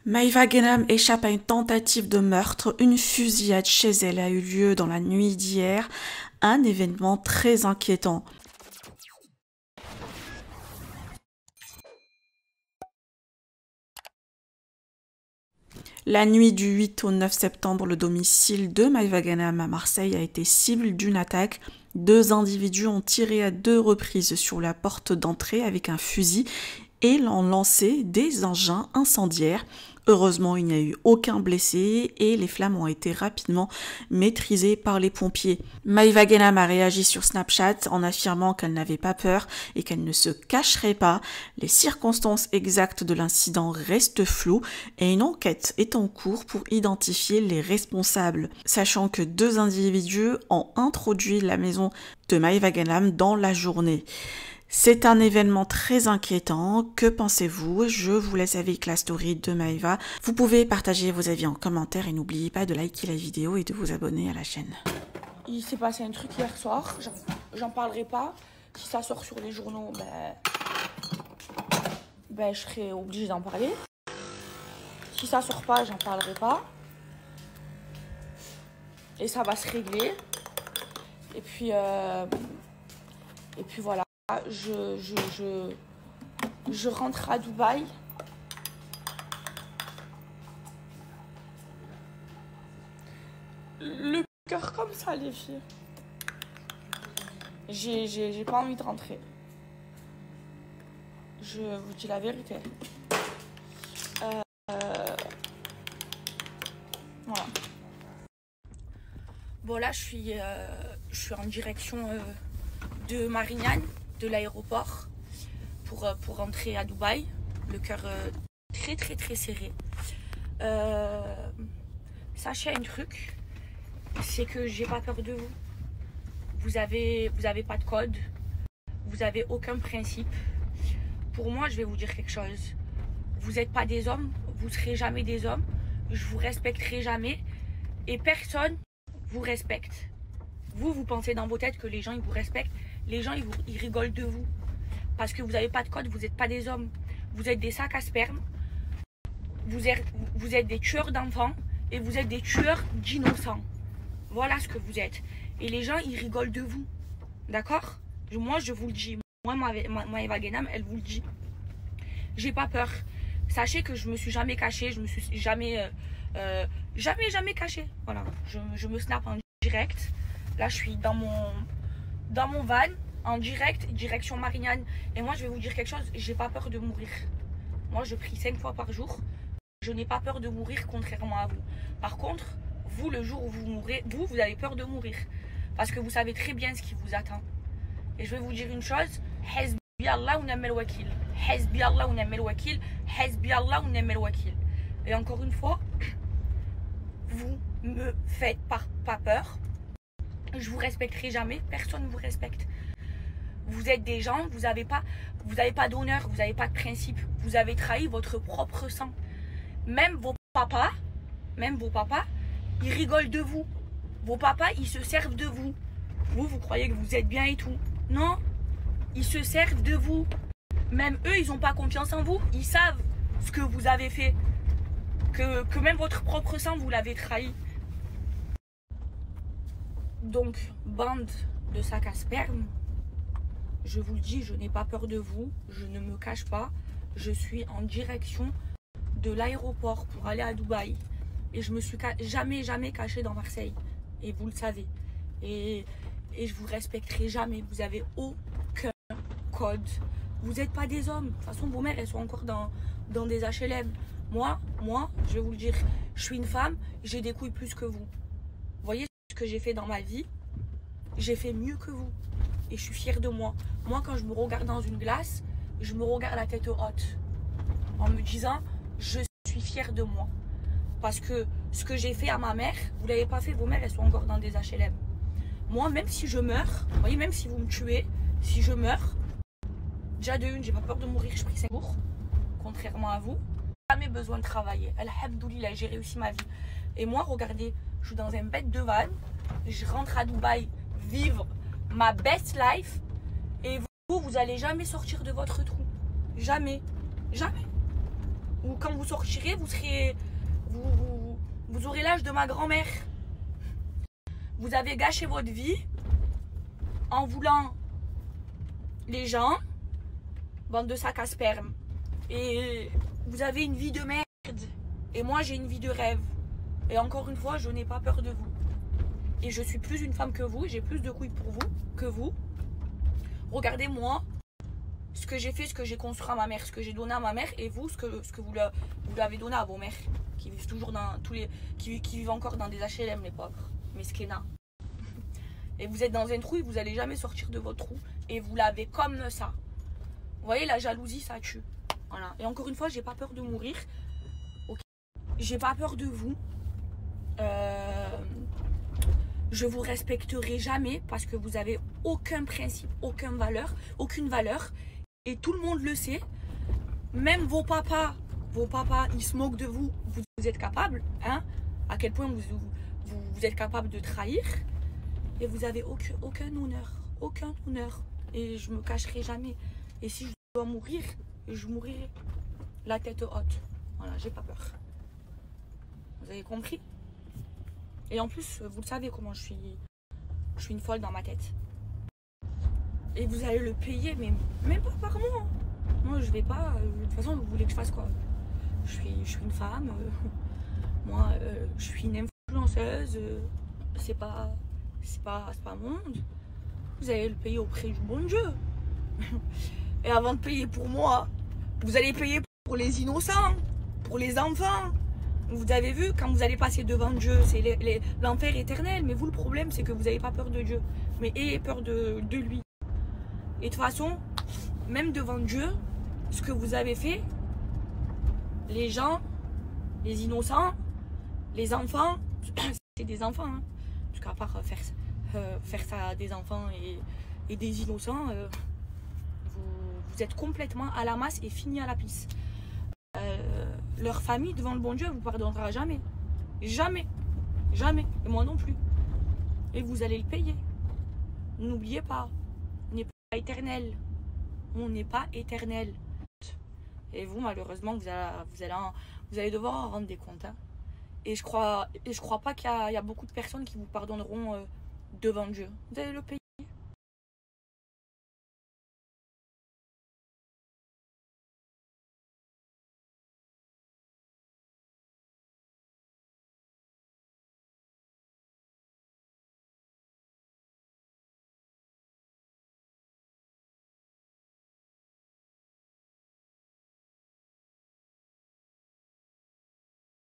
Maïva Ghenam échappe à une tentative de meurtre. Une fusillade chez elle a eu lieu dans la nuit d'hier. Un événement très inquiétant. La nuit du 8 au 9 septembre, le domicile de Maïva Ghenam à Marseille a été cible d'une attaque. Deux individus ont tiré à 2 reprises sur la porte d'entrée avec un fusil et l'ont lancé des engins incendiaires. Heureusement, il n'y a eu aucun blessé et les flammes ont été rapidement maîtrisées par les pompiers. Maïva Ghenam a réagi sur Snapchat en affirmant qu'elle n'avait pas peur et qu'elle ne se cacherait pas. Les circonstances exactes de l'incident restent floues et une enquête est en cours pour identifier les responsables, sachant que 2 individus ont introduit la maison de Maïva Ghenam dans la journée. C'est un événement très inquiétant. Que pensez-vous? Je vous laisse avec la story de Maïva. Vous pouvez partager vos avis en commentaire et n'oubliez pas de liker la vidéo et de vous abonner à la chaîne. Il s'est passé un truc hier soir, j'en parlerai pas. Si ça sort sur les journaux, je serai obligée d'en parler. Si ça sort pas, j'en parlerai pas. Et ça va se régler. Et puis voilà. Je rentre à Dubaï. Le cœur comme ça, les filles. J'ai pas envie de rentrer. Je vous dis la vérité. Voilà. Bon, là, je suis en direction de Marignane, de l'aéroport, pour rentrer à Dubaï. Le cœur très très très serré. Sachez un truc, c'est que j'ai pas peur de vous. Vous avez pas de code, vous avez aucun principe. Pour moi, je vais vous dire quelque chose. Vous n'êtes pas des hommes, vous serez jamais des hommes. Je vous respecterai jamais et personne vous respecte. Vous pensez dans vos têtes que les gens ils vous respectent. Les gens ils rigolent de vous parce que vous n'avez pas de code, vous n'êtes pas des hommes. Vous êtes des sacs à sperme. Vous êtes des tueurs d'enfants et vous êtes des tueurs d'innocents. Voilà ce que vous êtes. Et les gens, ils rigolent de vous. D'accord? Moi, je vous le dis. Moi, Maïva Ghenam, elle vous le dit. J'ai pas peur. Sachez que je me suis jamais cachée. Je me suis jamais cachée. Voilà. Je me snap en direct. Là, je suis dans mon van, en direct, direction Marignane. Et moi, je vais vous dire quelque chose. J'ai pas peur de mourir. Moi, je prie 5 fois par jour. Je n'ai pas peur de mourir, contrairement à vous. Par contre, vous, le jour où vous mourrez, vous avez peur de mourir. Parce que vous savez très bien ce qui vous attend. Et je vais vous dire une chose. Hasbi Allah wa ni'mal wakil. Hasbi Allah wa ni'mal wakil. Hasbi Allah wa ni'mal wakil. Et encore une fois, vous me faites pas peur. Je vous respecterai jamais. Personne ne vous respecte. Vous êtes des gens, vous n'avez pas d'honneur, vous n'avez pas de principe. Vous avez trahi votre propre sang. Même vos papas, ils rigolent de vous. Vos papas, ils se servent de vous. Vous croyez que vous êtes bien et tout. Non, ils se servent de vous. Même eux, ils n'ont pas confiance en vous. Ils savent ce que vous avez fait. Que même votre propre sang, vous l'avez trahi. Donc, bande de sacs à sperme, je vous le dis, je n'ai pas peur de vous. Je ne me cache pas. Je suis en direction de l'aéroport pour aller à Dubaï. Et je me suis jamais cachée dans Marseille. Et vous le savez. Et je vous respecterai jamais. Vous avez aucun code. Vous n'êtes pas des hommes. De toute façon, vos mères, elles sont encore dans des HLM. Moi, je vais vous le dire, je suis une femme, j'ai des couilles plus que vous. Vous voyez ce que j'ai fait dans ma vie? J'ai fait mieux que vous. Et je suis fière de moi. Moi, quand je me regarde dans une glace, je me regarde la tête haute. En me disant, je suis fière de moi. Parce que ce que j'ai fait à ma mère, vous ne l'avez pas fait, vos mères, elles sont encore dans des HLM. Moi, même si je meurs, vous voyez, même si vous me tuez, si je meurs, déjà de une, j'ai pas peur de mourir, je prie 5 jours, contrairement à vous. Jamais besoin de travailler. Alhamdoulilah, j'ai réussi ma vie. Et moi, regardez, je suis dans un bête de van, je rentre à Dubaï vivre ma best life, et vous allez jamais sortir de votre trou. Jamais. Jamais. Ou quand vous sortirez, vous aurez l'âge de ma grand-mère. Vous avez gâché votre vie en voulant les gens, bande de sacs à sperme. Et vous avez une vie de merde. Et moi, j'ai une vie de rêve. Et encore une fois, je n'ai pas peur de vous. Et je suis plus une femme que vous. J'ai plus de couilles pour vous que vous. Regardez-moi ce que j'ai fait, ce que j'ai construit à ma mère, ce que j'ai donné à ma mère. Et vous, ce que vous lui avez donné à vos mères. Qui vivent toujours dans qui vivent encore dans des HLM, les pauvres. Mesquena. Et vous êtes dans un trou et vous n'allez jamais sortir de votre trou. Et vous l'avez comme ça. Vous voyez, la jalousie, ça tue. Voilà. Et encore une fois, j'ai pas peur de mourir. Okay. J'ai pas peur de vous. Je vous respecterai jamais parce que vous avez aucun principe, aucune valeur. Et tout le monde le sait. Même vos papas, ils se moquent de vous. Vous êtes capable, hein? À quel point vous êtes capable de trahir. Et vous avez aucun honneur. Aucun honneur. Et je me cacherai jamais. Et si je dois mourir, je mourrai la tête haute. Voilà, j'ai pas peur. Vous avez compris? Et en plus, vous le savez comment je suis une folle dans ma tête. Et vous allez le payer, mais même pas par moi. Moi, je vais pas. De toute façon, vous voulez que je fasse quoi? Je suis une femme. Moi, je suis une influenceuse. C'est pas mon monde. Vous allez le payer auprès du bon Dieu. Et avant de payer pour moi, vous allez payer pour les innocents, pour les enfants. Vous avez vu, quand vous allez passer devant Dieu, c'est l'enfer éternel. Mais vous, le problème, c'est que vous n'avez pas peur de Dieu, mais ayez peur de lui. Et de toute façon, même devant Dieu, ce que vous avez fait, les gens, les innocents, les enfants, c'est des enfants, hein. Parce qu'à part faire ça à des enfants et des innocents, vous êtes complètement à la masse et fini à la pisse. Leur famille, devant le bon Dieu, vous pardonnera jamais. Jamais. Jamais. Et moi non plus. Et vous allez le payer. N'oubliez pas, on n'est pas éternel. On n'est pas éternel. Et vous, malheureusement, vous allez devoir en rendre des comptes. Hein. Et je crois pas qu'il y a beaucoup de personnes qui vous pardonneront devant Dieu. Vous allez le payer.